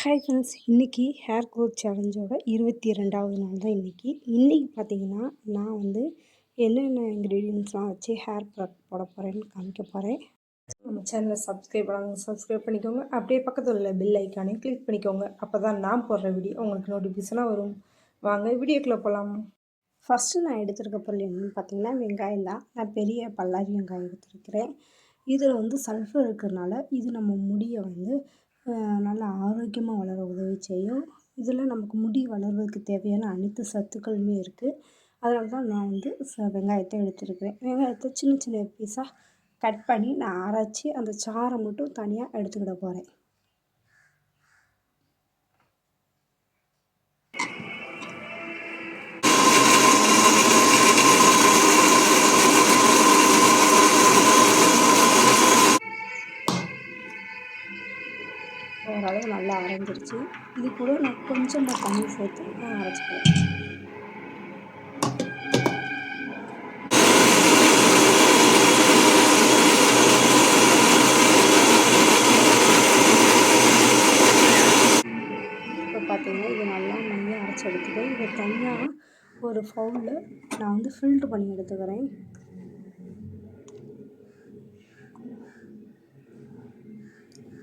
Hi friends, இன்றைக்கி hair growth சேலஞ்சோட 22வது நாள் தான் இன்றைக்கி. இன்றைக்கி பார்த்தீங்கன்னா, நான் வந்து என்னென்ன இன்க்ரீடியன்ட்ஸ்லாம் வச்சு ஹேர் ப்ராடக்ட் போட போகிறேன்னு காமிக்க போகிறேன். நம்ம சேனலை சப்ஸ்கிரைப் பண்ணாங்க, சப்ஸ்கிரைப் பண்ணிக்கோங்க. அப்படியே பக்கத்தில் உள்ள பெல் ஐக்கானையும் கிளிக் பண்ணிக்கோங்க. அப்போ தான் நான் போடுற வீடியோ உங்களுக்கு நோட்டிஃபிகேஷனாக வரும். வாங்க வீடியோக்குள்ளே போகலாம். ஃபஸ்ட்டு நான் எடுத்துருக்க பொருள் என்னென்னு பார்த்தீங்கன்னா, வெங்காயம் தான். நான் பெரிய பல்லாரி வெங்காயம் எடுத்துருக்கிறேன். இதில் வந்து சல்ஃபர் இருக்கிறதுனால இது நம்ம முடியை வந்து நல்லா ஆரோக்கியமாக வளர உதவி செய்யும். இதில் நமக்கு முடி வளர்வதற்கு தேவையான அனைத்து சத்துக்களுமே இருக்குது. அதனால தான் நான் வந்து வெங்காயத்தை எடுத்துருக்கிறேன். வெங்காயத்தை சின்ன சின்ன பீஸாக கட் பண்ணி நான் அரைச்சி அந்த சாறை மட்டும் தனியாக எடுத்துக்கிட போகிறேன். ஓரளவு நல்லா அரைஞ்சிருச்சு. இது கூட நான் கொஞ்சமாக தண்ணி சேர்த்து நான் அரைச்சிக்கிறேன். இப்போ பார்த்தீங்கன்னா இது நல்லா மையாக அரைச்சி எடுத்துக்கிறேன். இதை தனியாக ஒரு பவுலில் நான் வந்து ஃபில்ட்ரு பண்ணி எடுத்துக்கிறேன்.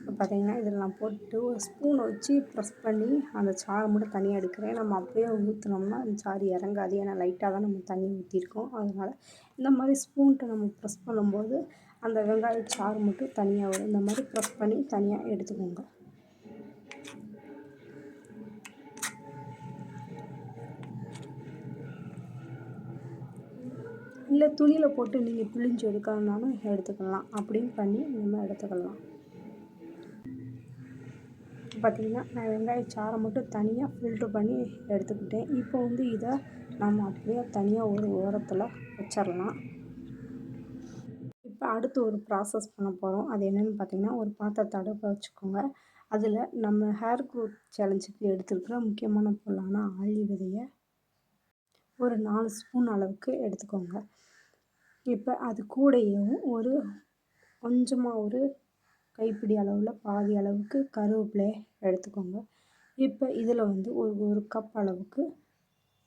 இப்போ பார்த்தீங்கன்னா இதில் நான் போட்டு ஒரு ஸ்பூனை வச்சு ப்ரெஸ் பண்ணி அந்த சாறை மட்டும் தனியாக எடுக்கிறேன். நம்ம அப்படியே ஊற்றினோம்னா அந்த சாறு இறங்காது. ஏன்னா லைட்டாக தான் நம்ம தண்ணி ஊற்றிருக்கோம். அதனால் இந்த மாதிரி ஸ்பூன்கிட்ட நம்ம ப்ரெஸ் பண்ணும்போது அந்த வெங்காய சாறு மட்டும் தனியாக வரும். இந்த மாதிரி ப்ரெஸ் பண்ணி தனியாக எடுத்துக்கோங்க. இல்லை துணியில் போட்டு நீங்கள் பிழிஞ்சு எடுக்கணுன்னாலும் எடுத்துக்கலாம். அப்படியும் பண்ணி நம்ம எடுத்துக்கலாம். பார்த்திங்கன்னா நான் வெங்காய சாறை மட்டும் தனியாக ஃபில்ட்ரு பண்ணி எடுத்துக்கிட்டேன். இப்போ வந்து இதை நம்ம அப்படியே தனியாக ஒரு ஓரத்தில் வச்சிடலாம். இப்போ அடுத்து ஒரு ப்ராசஸ் பண்ண போகிறோம். அது என்னென்னு பார்த்திங்கன்னா, ஒரு பாத்திரத்தை அடுப்பை வச்சுக்கோங்க. அதில் நம்ம ஹேர் க்ரோத் சேலஞ்சுக்கு எடுத்துருக்கிற முக்கியமான பொருளான ஆளி விதையை ஒரு 4 ஸ்பூன் அளவுக்கு எடுத்துக்கோங்க. இப்போ அது கூடயும் கொஞ்சமாக ஒரு கைப்பிடி அளவில் பாதி அளவுக்கு கருவேப்பிலை எடுத்துக்கோங்க. இப்போ இதில் வந்து ஒரு கப் அளவுக்கு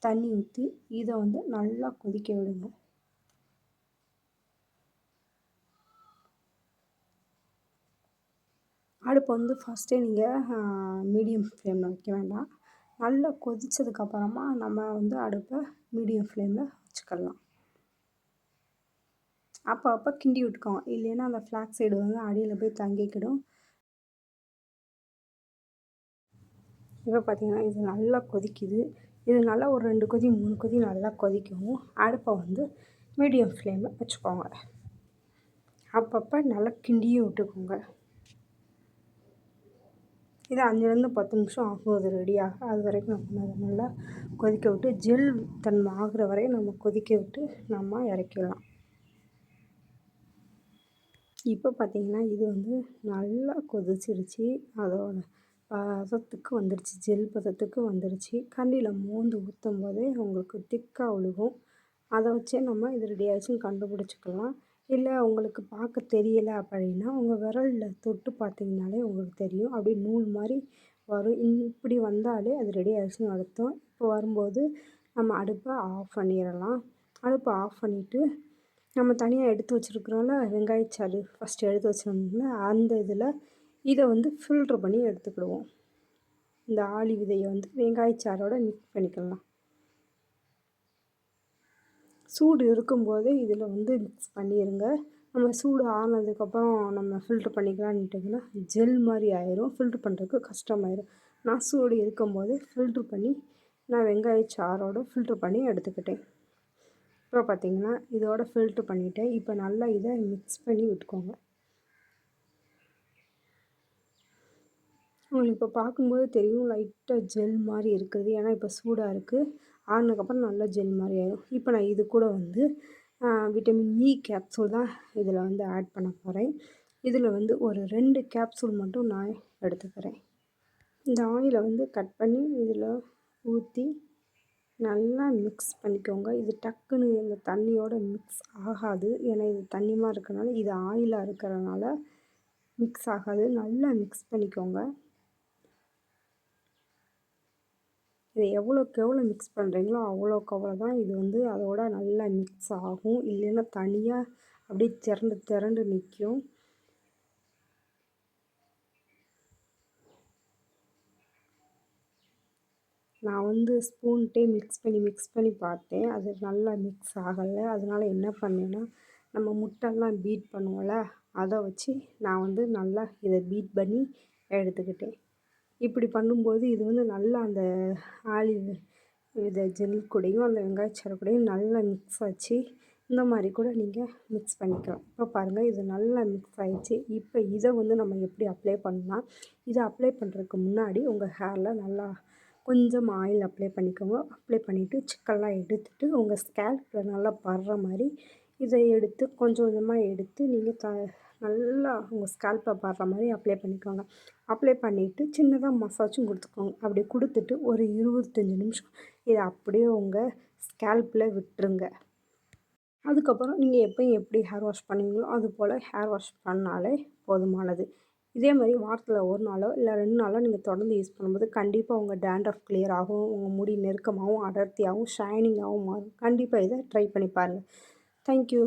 தண்ணி ஊற்றி இதை வந்து நல்லா கொதிக்க விடுங்க. அடுப்பை வந்து ஃபஸ்ட்டே நீங்கள் மீடியம் ஃப்ளேமில் வைக்க வேண்டாம். நல்லா கொதித்ததுக்கப்புறமா நம்ம வந்து அடுப்பை மீடியம் ஃப்ளேமில் வச்சுக்கலாம். அப்போ கிண்டி விட்டுக்கோங்க. இல்லைன்னா அந்த ஃப்ளாக்ஸ் சைடு வந்து அடியில் போய் தங்கிக்கிடும். இப்போ பார்த்திங்கன்னா இது நல்லா கொதிக்குது. இது நல்லா ஒரு 2 கொதி 3 கொதி நல்லா கொதிக்கவும் அடுப்பை வந்து மீடியம் ஃப்ளேமில் வச்சுக்கோங்க. அப்பப்போ நல்லா கிண்டியும் விட்டுக்கோங்க. இது 5லேருந்து 10 நிமிஷம் ஆகும் அது ரெடியாக. அது வரைக்கும் நம்ம அதை நல்லா கொதிக்க விட்டு ஜெல் தன்மை ஆகிற வரையும் நம்ம கொதிக்க விட்டு நம்ம இறக்கிடலாம். இப்போ பார்த்திங்கன்னா இது வந்து நல்லா கொதிச்சிருச்சு. அதோட பதத்துக்கு வந்துடுச்சு, ஜெல் பதத்துக்கு வந்துடுச்சு. கண்டியில் மோந்து ஊற்றும் போதே உங்களுக்கு திக்காக விழுகும். அதை வச்சே நம்ம இது ரெடி ஆகிடுச்சுன்னு கண்டுபிடிச்சிக்கலாம். இல்லை உங்களுக்கு பார்க்க தெரியலை அப்படின்னா உங்கள் விரலில் தொட்டு பார்த்திங்கனாலே உங்களுக்கு தெரியும். அப்படியே நூல் மாதிரி வரும். இப்படி வந்தாலே அது ரெடி ஆகிடுச்சுன்னு அர்த்தம். இப்போ வரும்போது நம்ம அடுப்பை ஆஃப் பண்ணிடலாம். அடுப்பை ஆஃப் பண்ணிவிட்டு நம்ம தனியாக எடுத்து வச்சுருக்குறோம்ல வெங்காயச்சாறு ஃபஸ்ட்டு எடுத்து வச்சோம்ல அந்த இதை வந்து ஃபில்ட்ரு பண்ணி எடுத்துக்கிடுவோம். இந்த ஆளி விதையை வந்து வெங்காயச்சாரோட மிக்ஸ் பண்ணிக்கலாம். சூடு இருக்கும்போதே இதில் வந்து மிக்ஸ் பண்ணிடுங்க. நம்ம சூடு ஆனதுக்கப்புறம் நம்ம ஃபில்ட்ரு பண்ணிக்கலான்ட்டிங்கன்னா ஜெல் மாதிரி ஆயிரும். ஃபில்ட்ரு பண்ணுறதுக்கு கஷ்டமாயிரும். நான் சூடு இருக்கும்போதே ஃபில்ட்ரு பண்ணி நான் வெங்காயச்சாரோட ஃபில்ட்ரு பண்ணி எடுத்துக்கிட்டேன். இப்போ பார்த்திங்கன்னா இதோட ஃபில்ட்ரு பண்ணிவிட்டேன். இப்போ நல்லா இதை மிக்ஸ் பண்ணி விட்டுக்கோங்க. உங்களுக்கு இப்போ பார்க்கும்போது தெரியும் லைட்டாக ஜெல் மாதிரி இருக்குது. ஏன்னா இப்போ சூடாக இருக்குது. ஆறுனதுக்கப்புறம் நல்லா ஜெல் மாதிரி ஆயிடும். இப்போ நான் இது கூட வந்து விட்டமின் இ கேப்சூல் தான் இதில் வந்து ஆட் பண்ண போகிறேன். இதில் வந்து ஒரு 2 கேப்சூல் மட்டும் நான் எடுத்துக்கிறேன். இந்த ஆயிலை வந்து கட் பண்ணி இதில் ஊற்றி நல்லா மிக்ஸ் பண்ணிக்கோங்க. இது டக்குன்னு இந்த தண்ணியோட மிக்ஸ் ஆகாது. ஏன்னா இது தண்ணியமாக இருக்கனால இது ஆயிலாக இருக்கிறனால மிக்ஸ் ஆகாது. நல்லா மிக்ஸ் பண்ணிக்கோங்க. இதை எவ்வளோக்கு எவ்வளோ மிக்ஸ் பண்ணுறீங்களோ அவ்வளோக்கு அவ்வளோ தான் இது வந்து அதோட நல்லா மிக்ஸ் ஆகும். இல்லைன்னா தனியாக அப்படியே திரண்டு திரண்டு நிற்கும். நான் வந்து ஸ்பூன்ட்டே மிக்ஸ் பண்ணி பார்த்தேன். அது நல்லா மிக்ஸ் ஆகலை. அதனால என்ன பண்ணேன்னா, நம்ம முட்டைலாம் பீட் பண்ணுவோம்ல, அதை வச்சு நான் வந்து நல்லா இதை பீட் பண்ணி எடுத்துக்கிட்டேன். இப்படி பண்ணும்போது இது வந்து நல்லா அந்த ஆலிவ் இதை ஜெல் கூடயும் அந்த வெங்காயச்சாறு கூடயும் நல்லா மிக்ஸ் ஆச்சு. இந்த மாதிரி கூட நீங்கள் மிக்ஸ் பண்ணிக்கலாம். இப்போ பாருங்கள், இது நல்லா மிக்ஸ் ஆகிடுச்சு. இப்போ இதை வந்து நம்ம எப்படி அப்ளை பண்ணலாம்? இதை அப்ளை பண்ணுறதுக்கு முன்னாடி உங்கள் ஹேரில் நல்லா கொஞ்சம் ஆயில் அப்ளை பண்ணிக்கோங்க. அப்ளை பண்ணிவிட்டு சிக்கெல்லாம் எடுத்துட்டு உங்கள் ஸ்கேல்பில் நல்லா படுற மாதிரி இதை எடுத்து கொஞ்சம் கொஞ்சமாக எடுத்து நீங்கள் நல்லா உங்கள் ஸ்கேல்பில் படுற மாதிரி அப்ளை பண்ணிக்கோங்க. அப்ளை பண்ணிவிட்டு சின்னதாக மசாஜும் கொடுத்துக்கோங்க. அப்படி கொடுத்துட்டு ஒரு 25 நிமிஷம் இதை அப்படியே உங்கள் ஸ்கேல்பில் விட்டுருங்க. அதுக்கப்புறம் நீங்கள் எப்பயும் எப்படி ஹேர் வாஷ் பண்ணுவீங்களோ அது போல் ஹேர் வாஷ் பண்ணாலே போதுமானது. இதே மாதிரி வாரத்தில் 1 நாளோ இல்லை 2 நாளோ நீங்கள் தொடர்ந்து யூஸ் பண்ணும்போது கண்டிப்பாக உங்கள் டேண்ட்ரஃப் கிளியர் ஆகும். உங்கள் முடி நெருக்கமாகவும் அடர்த்தியாகவும் ஷைனிங்காகவும் மாறும். கண்டிப்பாக இதை ட்ரை பண்ணி பாருங்கள். தேங்க்யூ.